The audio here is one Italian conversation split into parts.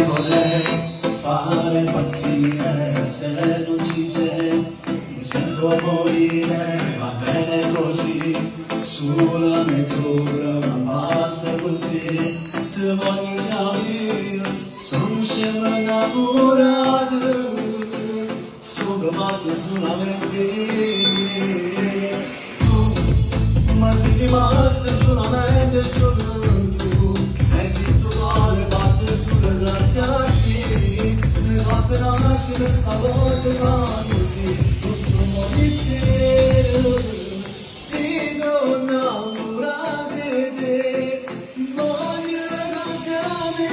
vorrei fare impazzire, se non ci sei mi sento morire, va bene così, sulla mezz'ora ma basta così, ti voglio sapere, sono scemo innamorato, sono pazzo solamente tu, ma sei rimasta solamente solo tu, esisto alle batte sulle grazie a te, mi fatte nascere stavolta con te, non sono di sera, si sono innamorato di te, voglio cose a me,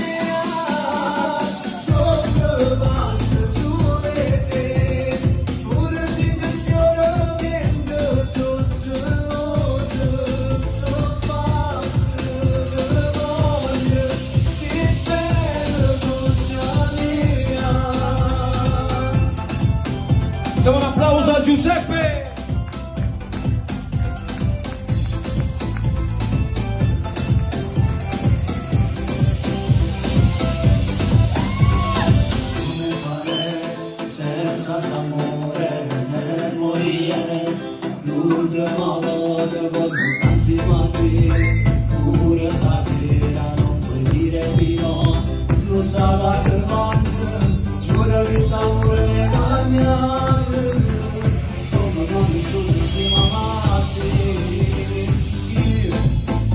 sono pazzo sulle te, pure se ti sfioro vento, sono geloso, sono pazzo, ti voglio, sei bella così a me. Facciamo un applauso a Giuseppe! Come fare senza st'amore nel morire, l'ultima volta voglio stanzi matti, pure stasera non puoi dire di no, tu sai che voglio, giuro che st'amore mi ha cagnato, sto parlando solo insieme a te, io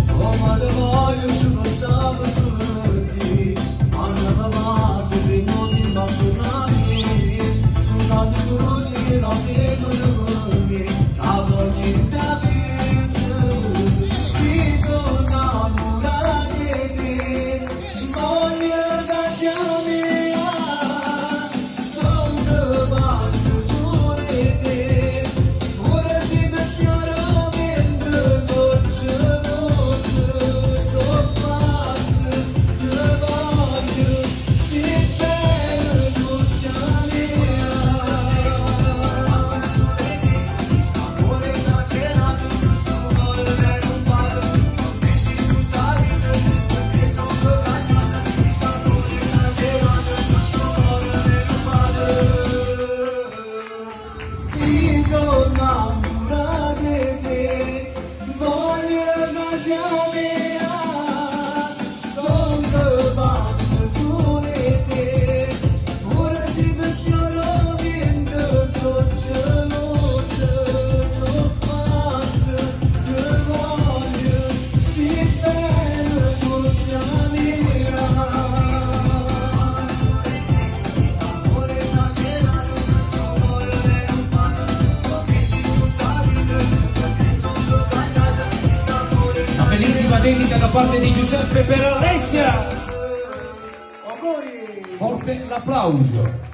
come te voglio, giuro stavo solo te, Anna mamma se vengo di mattonare, suonando così che non vedo con me, capo niente a vita, si sono innamorato di te, voglio che sia mia, sono pazzo su di te, pure se ti sfioro vento, sono geloso, sono pazzo, ti voglio, sei bella così a me. Amore esagerato, questo cuore non vale, non pensi tutta vita, perché sono cagata, questo amore esagerato, questo cuore non vale. Si sono innamorato di te, voglio che sia mia, sono pazzo su di te, pure se ti sfioro vento, sono geloso, sono pazzo, ti voglio, sei bella così a mia. Amore esagerato, questo cuore non vale, non pensi tutta vita, perché sono cagata, questo amore Una bellissima dedica da parte di Giuseppe per Alessia! Auguri! Forte l'applauso!